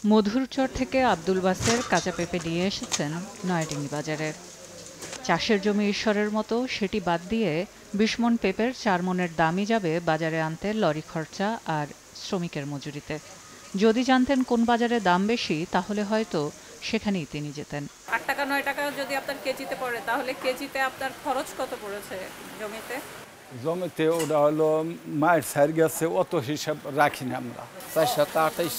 মধুরচর থেকে আব্দুল বাসের কাঁচা পেঁপে নিয়ে এসেছেন নয়াডিঙ্গি বাজারে। চাষের জমি ঈশ্বরের মতো, সেটি বাদ দিয়ে ২০ মণ পেঁপের ৪ মণের দামই যাবে বাজারে আনতে লরি খরচা আর শ্রমিকের মজুরিতে। যদি জানতেন কোন বাজারে দাম বেশি, তাহলে হয়তো সেখানেই তিনি যেতেন। ৮ টাকা ৯ টাকা যদি আপনার কেজিতে পড়ে, তাহলে কেজিতে আপনার খরচ কত পড়েছে জমিতে? জমিতে ওটা হলো মায়ের সার গেছে, অত হিসাব রাখি না আমরা। ৪২৮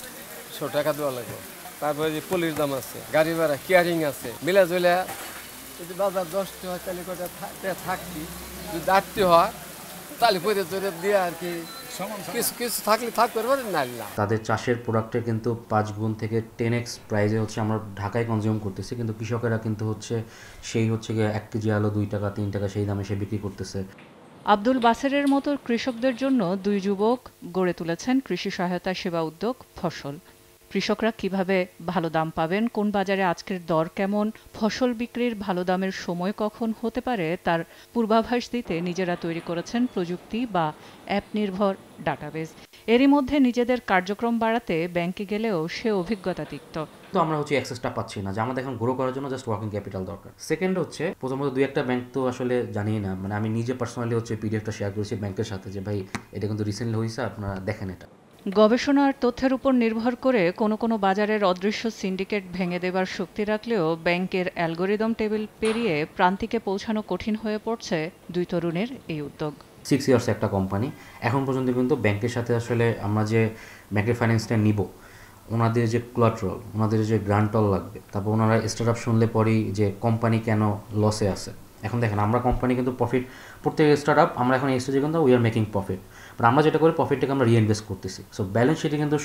টাকা দেওয়া লাগে। তারপরে যে পলির দাম আছে, গাড়ি ভাড়া, কেয়ারিং আছে, মিলা জুলা যদি বাজার ১০টি হয় তাহলে কটা থাকবি, যদি ৮টি হয় তাহলে পরে জোরে দিয়ে আর কি কিছু কিছু থাকলে থাকতে পারবে না। তাদের চাষের প্রোডাক্টের কিন্তু ৫ গুণ থেকে 10x প্রাইসে হচ্ছে আমরা ঢাকায় কনজিউম করতেছি, কিন্তু কৃষকেরা কিন্তু হচ্ছে সেই হচ্ছে গিয়ে ১ কেজি আলু ২ টাকা ৩ টাকা সেই দামে সে বিক্রি করতেছে। আব্দুল বাসেরের মতো কৃষকদের জন্য ২ যুবক গড়ে তুলেছেন কৃষি সহায়তা সেবা উদ্যোগ ফসল। কৃষকরা কিভাবে ভালো দাম পাবেন, কোন বাজারে আজকের দর কেমন, ফসল বিক্রির ভালো দামের সময় কখন হতে পারে, তার পূর্বাভাস দিতে নিজেরা তৈরি করেছেন প্রযুক্তি বা অ্যাপ নির্ভর ডাটাবেজ। এরই মধ্যে নিজেদের কার্যক্রম বাড়াতে ব্যাংকে গেলেও সে অভিজ্ঞতা তিক্ত। তো আমরা হচ্ছে অ্যাক্সেসটা পাচ্ছি না, যে আমাদের এখন গ্রো করার জন্য জাস্ট ওয়ার্কিং ক্যাপিটাল দরকার। সেকেন্ড হচ্ছে প্রথমত ২-১টা ব্যাংক তো আসলে জানি না, মানে আমি নিজে পার্সোনালি হচ্ছে পিডিএফটা শেয়ার করেছি ব্যাংকের সাথে যে ভাই এটা কিন্তু রিসেন্টলি হয়েছে, আপনারা দেখেন এটা। গবেষণা আর তথ্যের উপর নির্ভর করে কোনো কোনো বাজারের অদৃশ্য সিন্ডিকেট ভেঙে দেবার শক্তি রাখলেও ব্যাংকের অ্যালগোরিদম টেবিল পেরিয়ে প্রান্তিকে পৌঁছানো কঠিন হয়ে পড়ছে ২ তরুণের এই উদ্যোগ। 6 ইয়ার্স একটা কোম্পানি, এখন পর্যন্ত কিন্তু ব্যাংকের সাথে আসলে আমরা যে ব্যাংকের ফাইন্যান্সটা নিব, ওনাদের যে কোলাট্রাল, ওনাদের যে গ্রান্টল লাগবে, তারপর ওনারা স্টার্ট আপ শুনলে পরেই যে কোম্পানি কেন লসে আছে। এখন দেখেন আমরা কোম্পানি কিন্তু প্রফিট, প্রত্যেক স্টার্ট আপ আমরা এখন এই স্টেজে কিন্তু we are making profit, but আমরা যেটা করি প্রফিটটাকে আমরা রিইনভেস্ট করতেছি। সো ব্যালেন্স শিটে কিন্তু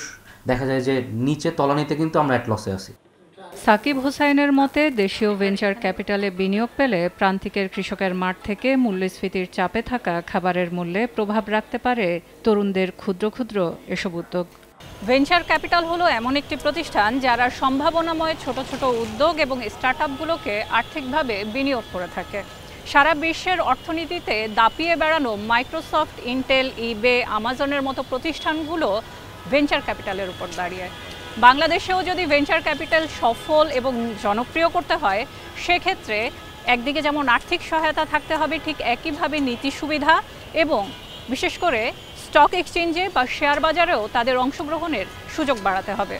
দেখা যায় যে নিচে তলানিতে কিন্তু আমরা এক লসে আছি। সাকিব হোসাইনের মতে দেশীয় ভেঞ্চার ক্যাপিটালে বিনিয়োগ পেলে প্রান্তিকের কৃষকের মাঠ থেকে মূল্যস্ফীতির চাপে থাকা খাবারের মূল্যে প্রভাব রাখতে পারে তরুণদের ক্ষুদ্র ক্ষুদ্র এসব উদ্যোগ। ভেঞ্চার ক্যাপিটাল হলো এমন একটি প্রতিষ্ঠান যারা সম্ভাবনাময় ছোট ছোট উদ্যোগ এবং স্টার্টআপগুলোকে আর্থিকভাবে বিনিয়োগ করে থাকে। সারা বিশ্বের অর্থনীতিতে দাপিয়ে বেড়ানো মাইক্রোসফট, ইন্টেল, ইবে, আমাজনের মতো প্রতিষ্ঠানগুলো ভেঞ্চার ক্যাপিটালের উপর দাঁড়িয়ে। বাংলাদেশেও যদি ভেঞ্চার ক্যাপিটাল সফল এবং জনপ্রিয় করতে হয়, সেক্ষেত্রে একদিকে যেমন আর্থিক সহায়তা থাকতে হবে, ঠিক একইভাবে নীতি সুবিধা এবং বিশেষ করে স্টক এক্সচেঞ্জে বা শেয়ার বাজারেও তাদের অংশগ্রহণের সুযোগ বাড়াতে হবে।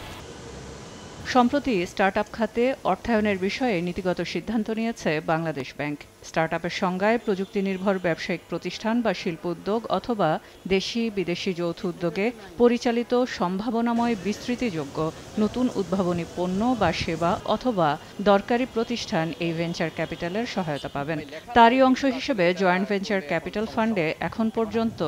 সম্প্রতি স্টার্টআপ খাতে অর্থায়নের বিষয়ে নীতিগত সিদ্ধান্ত নিয়েছে বাংলাদেশ ব্যাংক। স্টার্টআপের সংজ্ঞায় প্রযুক্তি নির্ভর ব্যবসায়িক প্রতিষ্ঠান বা শিল্প উদ্যোগ অথবা দেশি বিদেশি যৌথ উদ্যোগে পরিচালিত সম্ভাবনাময় বিস্তৃতিযোগ্য নতুন উদ্ভাবনী পণ্য বা সেবা অথবা দরকারি প্রতিষ্ঠান এই ভেঞ্চার ক্যাপিটালের সহায়তা পাবেন। তারই অংশ হিসেবে জয়েন্ট ভেঞ্চার ক্যাপিটাল ফান্ডে এখন পর্যন্ত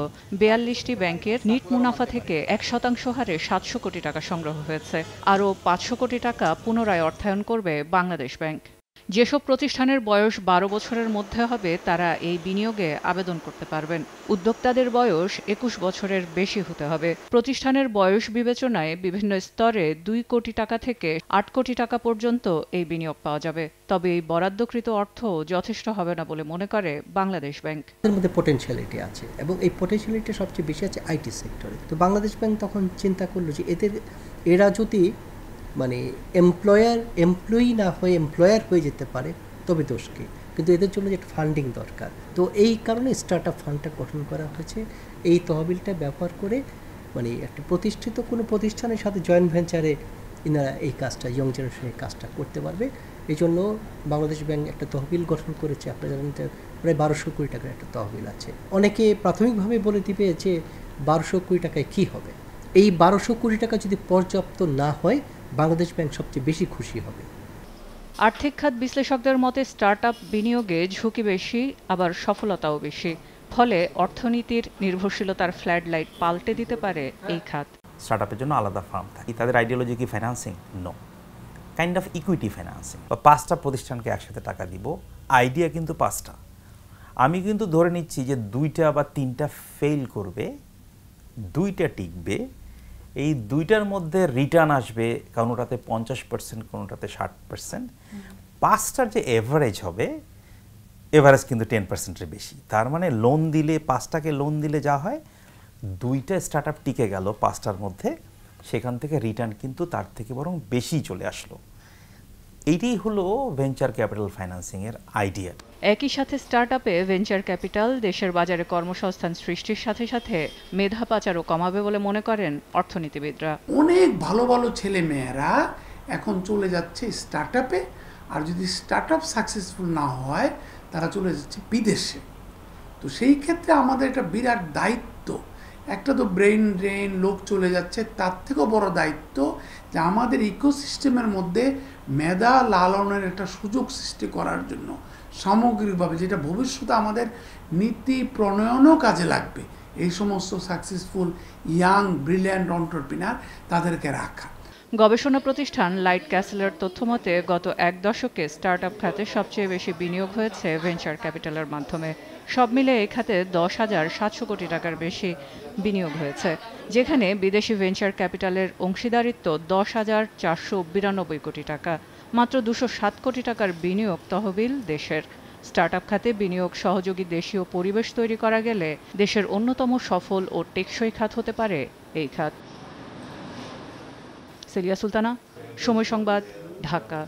৪২টি ব্যাংকের নিট মুনাফা থেকে ১% হারে ৭০০ কোটি টাকা সংগ্রহ হয়েছে। আরও ৫০০ কোটি টাকা পুনরায় অর্থায়ন করবে বাংলাদেশ ব্যাংক। যেসব প্রতিষ্ঠানের বয়স ১২ বছরের মধ্যে হবে তারা এই বিনিয়োগে আবেদন করতে পারবেন। উদ্যোক্তাদের বয়স ২১ বছরের বেশি হতে হবে। প্রতিষ্ঠানের বয়স বিবেচনায় বিভিন্ন স্তরে ২ কোটি টাকা থেকে ৮ কোটি টাকা পর্যন্ত এই বিনিয়োগ পাওয়া যাবে। তবে এই বরাদ্দকৃত অর্থ যথেষ্ট হবে না বলে মনে করে বাংলাদেশ ব্যাংক। এর মধ্যে পটেনশিয়ালিটি আছে এবং এই পটেনশিয়ালিটি সবচেয়ে বেশি আছে আইটি সেক্টরে। তো বাংলাদেশ ব্যাংক তখন চিন্তা করলো যে এরা যদি মানে এমপ্লয়ি না হয়ে এমপ্লয়ার হয়ে যেতে পারে তবে দোষ কি, কিন্তু এদের জন্য যে ফান্ডিং দরকার। তো এই কারণে স্টার্টআপ ফান্ডটা গঠন করা হয়েছে। এই তহবিলটা ব্যবহার করে মানে একটা প্রতিষ্ঠিত কোনো প্রতিষ্ঠানের সাথে জয়েন্ট ভেঞ্চারে ইনারা এই কাজটা, ইয়ং জেনারেশনের কাজটা করতে পারবে। এই জন্য বাংলাদেশ ব্যাংক একটা তহবিল গঠন করেছে। আপনারা জানেন প্রায় ১২০০ কোটি টাকার একটা তহবিল আছে। অনেকে প্রাথমিকভাবে বলে দিবে যে ১২০০ কোটি টাকায় কী হবে। এই ১২০০ কোটি টাকা যদি পর্যাপ্ত না হয়, বাংলাদেশ ব্যাংক সবচেয়ে বেশি খুশি হবে। আর্থিক খাত বিশ্লেষকদের মতে স্টার্টআপ বিনিয়োগে ঝুঁকি বেশি, আবার সফলতাও বেশি। ফলে অর্থনীতির নির্ভরশীলতার ফ্ল্যাড লাইট পাল্টে দিতে পারে এই খাত। স্টার্টআপের জন্য আলাদা ফার্ম থাকে। তাদের আইডিওলজি কি financing? No, kind of equity financing. বা 5টা প্রতিষ্ঠানকে একসাথে টাকা দিব, আইডিয়া কিন্তু 5টা। আমি কিন্তু ধরে নিচ্ছি যে 2টা বা 3টা ফেল করবে, 2টা টিকবে। এই 2টার মধ্যে রিটার্ন আসবে, কোনোটাতে 50%, কোনোটাতে 60%। 5টার যে এভারেজ হবে, এভারেজ কিন্তু 10%-এর বেশি। তার মানে লোন দিলে, 5টাকে লোন দিলে যা হয়, 2টা স্টার্টআপ টিকে গেল 5টার মধ্যে, সেখান থেকে রিটার্ন কিন্তু তার থেকে বরং বেশি চলে আসলো। এইটাই হলো ভেঞ্চার ক্যাপিটাল ফাইন্যান্সিংয়ের আইডিয়া। একই সাথে স্টার্টআপে ভেঞ্চার ক্যাপিটাল দেশের বাজারে কর্মসংস্থান সৃষ্টির সাথে সাথে মেধা পাচারও কমাবে বলে মনে করেন অর্থনীতিবিদরা। অনেক ভালো ভালো ছেলে মেয়েরা এখন চলে যাচ্ছে স্টার্টআপে, আর যদি স্টার্টআপ সাকসেসফুল না হয় তারা চলে যাচ্ছে বিদেশে। তো সেই ক্ষেত্রে আমাদের একটা বিরাট দায়িত্ব, একটা তো ব্রেইন ড্রেন লোক চলে যাচ্ছে, তার থেকেও বড় দায়িত্ব যে আমাদের ইকোসিস্টেমের মধ্যে মেধা লালনের একটা সুযোগ সৃষ্টি করার জন্য সামগ্রিকভাবে, যেটা ভবিষ্যতে আমাদের নীতি প্রণয়নও কাজে লাগবে, এই সমস্ত সাকসেসফুল ইয়াং ব্রিলিয়ান্ট এন্টারপ্রেনার তাদেরকে রাখা। গবেষণা প্রতিষ্ঠান লাইট ক্যাসেলের তথ্যমতে গত এক দশকে স্টার্টআপ খাতে সবচেয়ে বেশি বিনিয়োগ হয়েছে ভেঞ্চার ক্যাপিটালের মাধ্যমে। সব মিলে এই খাতে 10,700 কোটি টাকার বেশি বিনিয়োগ হয়েছে, যেখানে বিদেশি ভেঞ্চার ক্যাপিটালের অংশীদারিত্ব 10,492 কোটি টাকা। মাত্র 207 কোটি টাকার বিনিয়োগ তহবিল দেশের। স্টার্টআপ খাতে বিনিয়োগ সহযোগী দেশীয় পরিবেশ তৈরি করা গেলে দেশের অন্যতম সফল ও টেকসই খাত হতে পারে এই খাত। সেলিয়া সুলতানা, সময় সংবাদ, ঢাকা।